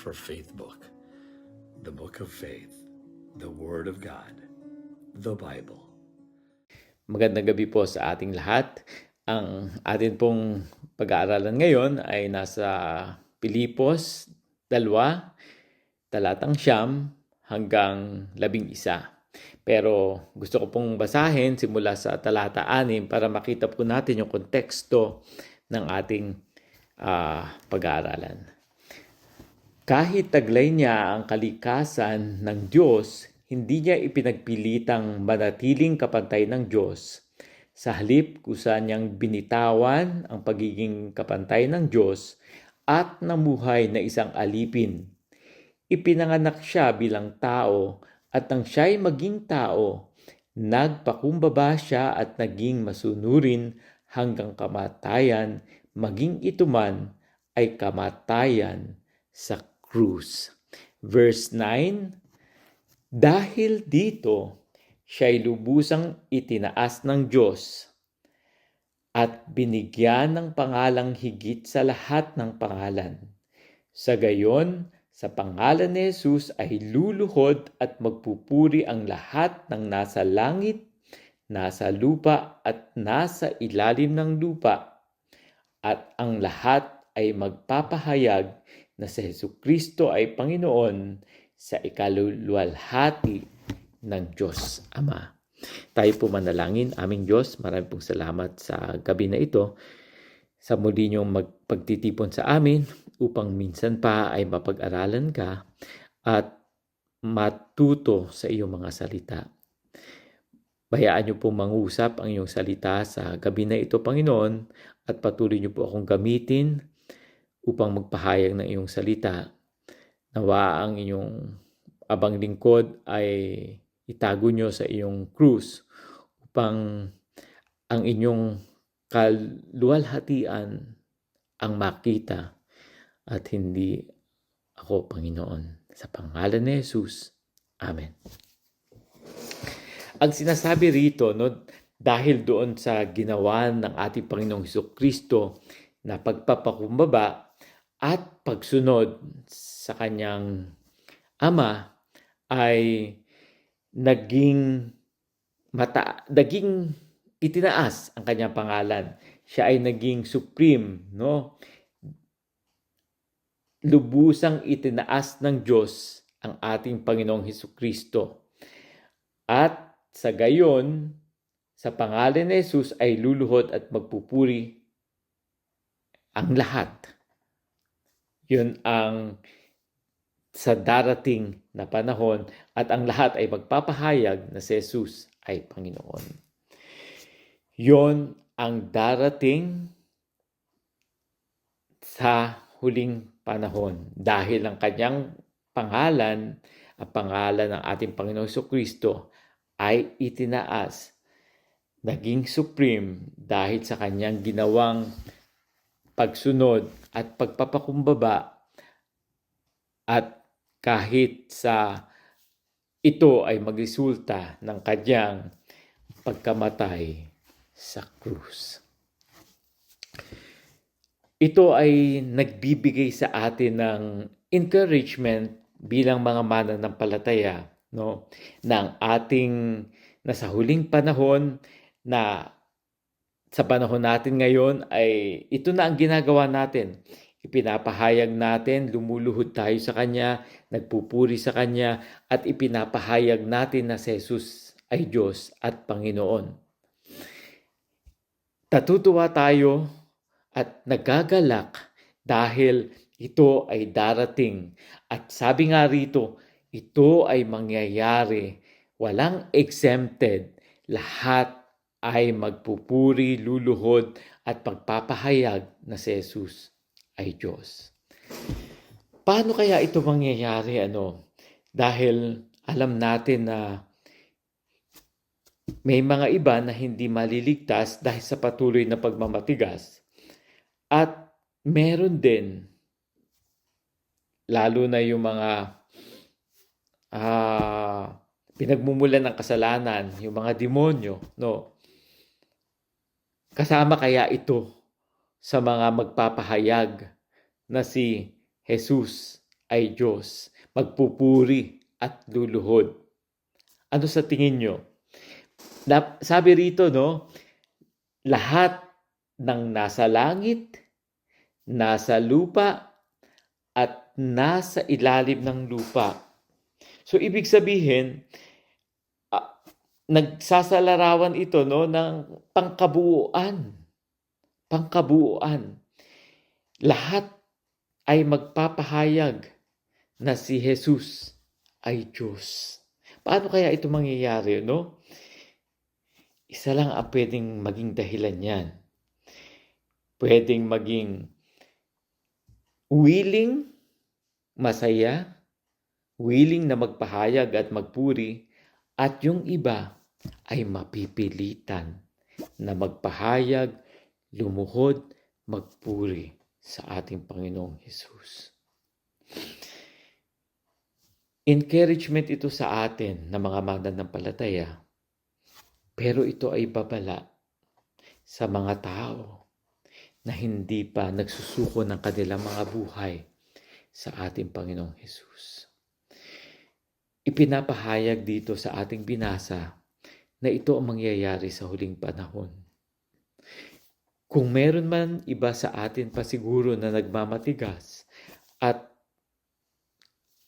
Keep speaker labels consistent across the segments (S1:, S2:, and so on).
S1: for Faith book, the book of faith, the Word of God, the Bible.
S2: Magandang gabi po sa ating lahat. Ang atin pong pag-aaralan ngayon ay nasa Pilipos 2, talatang 9 hanggang 11. Pero gusto ko pong basahin simula sa talata 6 para makita po natin yung konteksto ng ating pag-aaralan. Kahit taglay niya ang kalikasan ng Diyos, hindi niya ipinagpilitang manatiling kapantay ng Diyos. Sa halip, kusa niyang binitawan ang pagiging kapantay ng Diyos at namuhay na isang alipin. Ipinanganak siya bilang tao at nang siya'y maging tao, nagpakumbaba siya at naging masunurin hanggang kamatayan, maging ito man ay kamatayan sa krus. Verse 9, dahil dito, siya'y lubusang itinaas ng Diyos at binigyan ng pangalang higit sa lahat ng pangalan. Sa gayon, sa pangalan ni Jesus ay luluhod at magpupuri ang lahat ng nasa langit, nasa lupa at nasa ilalim ng lupa. At ang lahat ay magpapahayag na si Jesucristo ay Panginoon sa ikaluluwalhati ng Diyos Ama. Tayo po manalangin. Aming Diyos, maraming pong salamat sa gabi na ito, sa muli niyong magpagtitipon sa amin upang minsan pa ay mapag-aralan ka at matuto sa iyong mga salita. Bayaan niyo po mangusap ang iyong salita sa gabi na ito, Panginoon, at patuloy niyo po akong gamitin upang magpahayag ng iyong salita. Nawa ang inyong abang lingkod ay itago niyo sa iyong krus upang ang inyong kaluwalhatian ang makita at hindi ako, Panginoon. Sa pangalan ni Jesus. Amen. Ang sinasabi rito, dahil doon sa ginawa ng ating Panginoong Jesucristo na pagpapakumbaba at pagsunod sa kanyang Ama, ay naging itinaas ang kanyang pangalan. Siya ay naging supreme, Lubusang itinaas ng Diyos ang ating Panginoong Jesucristo. At sa gayon, sa pangalan ni Jesus ay luluhod at magpupuri ang lahat. Yun ang sa darating na panahon at ang lahat ay magpapahayag na si Jesus ay Panginoon. Yon ang darating sa huling panahon dahil ang kanyang pangalan, ang pangalan ng ating Panginoong Jesucristo ay itinaas, naging supreme dahil sa kanyang ginawang pagsunod at pagpapakumbaba, at kahit sa ito ay magresulta ng kanyang pagkamatay sa krus. Ito ay nagbibigay sa atin ng encouragement bilang mga mananampalataya, ng ating nasa huling panahon, na sa panahon natin ngayon ay ito na ang ginagawa natin. Ipinapahayag natin, lumuluhod tayo sa Kanya, nagpupuri sa Kanya, at ipinapahayag natin na si Jesus ay Diyos at Panginoon. Natutuwa tayo at nagagalak dahil ito ay darating. At sabi nga rito, ito ay mangyayari. Walang exempted. Lahat ay magpupuri, luluhod at pagpapahayag na si Jesus ay Diyos. Paano kaya ito mangyayari? Dahil alam natin na may mga iba na hindi maliligtas dahil sa patuloy na pagmamatigas. At meron din, lalo na yung mga pinagmumulan ng kasalanan, yung mga demonyo, Kasama kaya ito sa mga magpapahayag na si Jesus ay Diyos, magpupuri at luluhod. Ano sa tingin nyo? Sabi rito, no, lahat ng nasa langit, nasa lupa, at nasa ilalim ng lupa. So, ibig sabihin, nagsasalarawan ito, no, ng pangkabuuan. Pangkabuuan. Lahat ay magpapahayag na si Jesus ay Diyos. Paano kaya ito mangyayari, no? Isa lang ang pwedeng maging dahilan yan. Pwedeng maging willing, masaya, willing na magpahayag at magpuri, at yung iba ay mapipilitan na magpahayag, lumuhod, magpuri sa ating Panginoong Hesus. Encouragement ito sa atin na mga mananampalataya, pero ito ay babala sa mga tao na hindi pa nagsusuko ng kanilang mga buhay sa ating Panginoong Hesus. Ipinapahayag dito sa ating binasa na ito ang mangyayari sa huling panahon. Kung meron man iba sa atin pa siguro na nagmamatigas at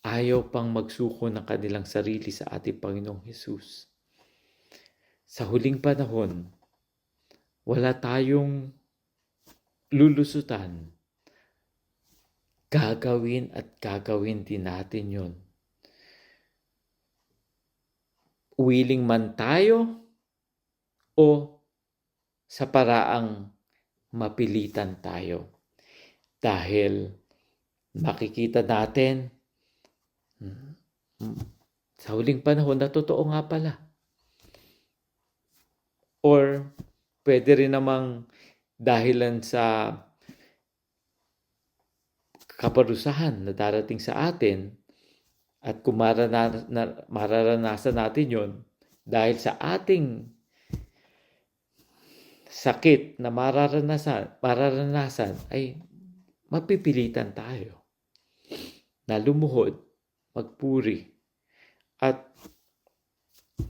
S2: ayaw pang magsuko ng kanilang sarili sa ating Panginoong Hesus, sa huling panahon, wala tayong lulusutan. Gagawin at gagawin din natin yon. Willing man tayo o sa paraang mapilitan tayo. Dahil makikita natin sa huling panahon na totoo nga pala. Or pwede rin namang dahilan sa kaparusahan na darating sa atin, at kung mararanasan natin yon dahil sa ating sakit na mararanasan ay mapipilitan tayo na lumuhod, magpuri, at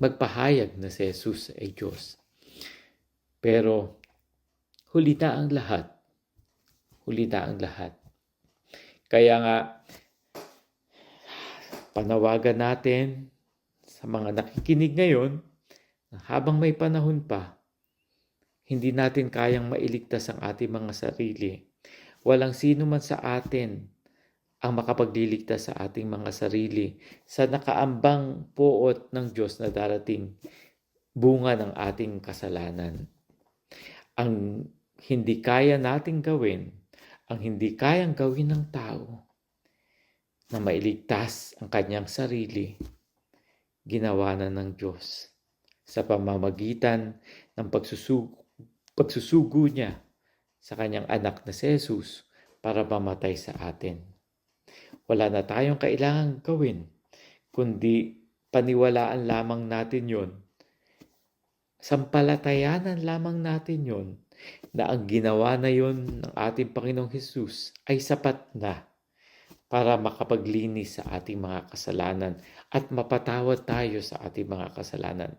S2: magpahayag na si Jesus ay Diyos. Pero huli na ang lahat. Huli na ang lahat. Kaya nga, panawagan natin sa mga nakikinig ngayon na habang may panahon pa, hindi natin kayang mailigtas ang ating mga sarili. Walang sino man sa atin ang makapagliligtas sa ating mga sarili sa nakaambang poot ng Diyos na darating, bunga ng ating kasalanan. Ang hindi kaya nating gawin, ang hindi kayang gawin ng tao na mailigtas ang kanyang sarili, ginawa na ng Diyos sa pamamagitan ng pagsusugo niya sa kanyang anak na si Jesus para mamatay sa atin. Wala na tayong kailangang gawin, kundi paniwalaan lamang natin yon. Sampalatayanan lamang natin yon na ang ginawa na yon ng ating Panginoong Hesus ay sapat na para makapaglinis sa ating mga kasalanan at mapatawad tayo sa ating mga kasalanan.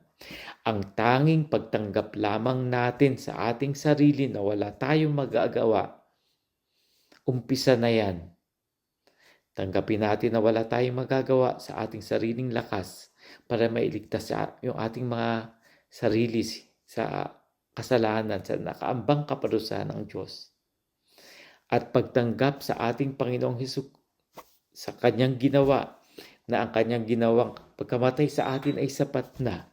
S2: Ang tanging pagtanggap lamang natin sa ating sarili na wala tayong magagawa, umpisa na yan. Tanggapin natin na wala tayong magagawa sa ating sariling lakas para mailigtas yung ating mga sarili sa kasalanan, sa nakaambang kaparusahan ng Diyos. At pagtanggap sa ating Panginoong Hesus sa kanyang ginawa, na ang kanyang ginawang pagkamatay sa atin ay sapat na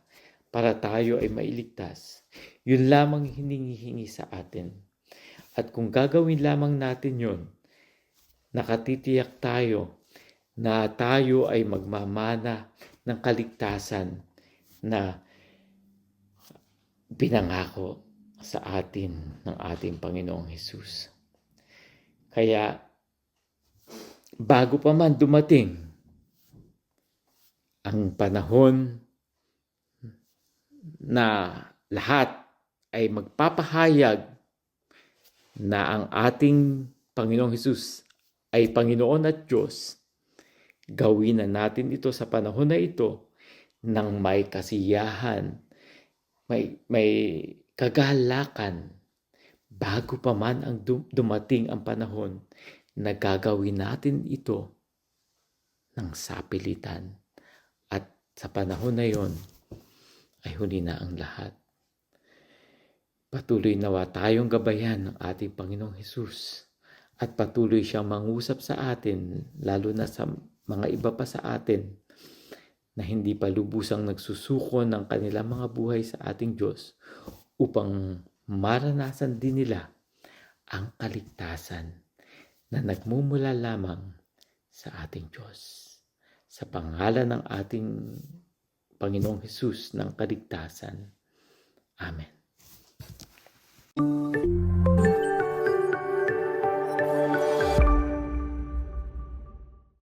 S2: para tayo ay mailigtas. Yun lamang hiningi sa atin. At kung gagawin lamang natin yun, nakatitiyak tayo na tayo ay magmamana ng kaligtasan na pinangako sa atin ng ating Panginoong Hesus. Kaya, bago pa man dumating ang panahon na lahat ay magpapahayag na ang ating Panginoong Hesus ay Panginoon at Diyos, Gawin na natin ito sa panahon na ito ng may kasiyahan, may kagalakan, bago pa man ang dumating ang panahon na gagawin natin ito ng sapilitan. At sa panahon na yon ay huli na ang lahat. Patuloy nawa tayong gabayan ng ating Panginoong Hesus at patuloy siyang mangusap sa atin, lalo na sa mga iba pa sa atin na hindi pa lubusang nagsusuko ng kanilang mga buhay sa ating Diyos upang maranasan din nila ang kaligtasan na nagmumula lamang sa ating Diyos. Sa pangalan ng ating Panginoong Hesus ng kaligtasan. Amen.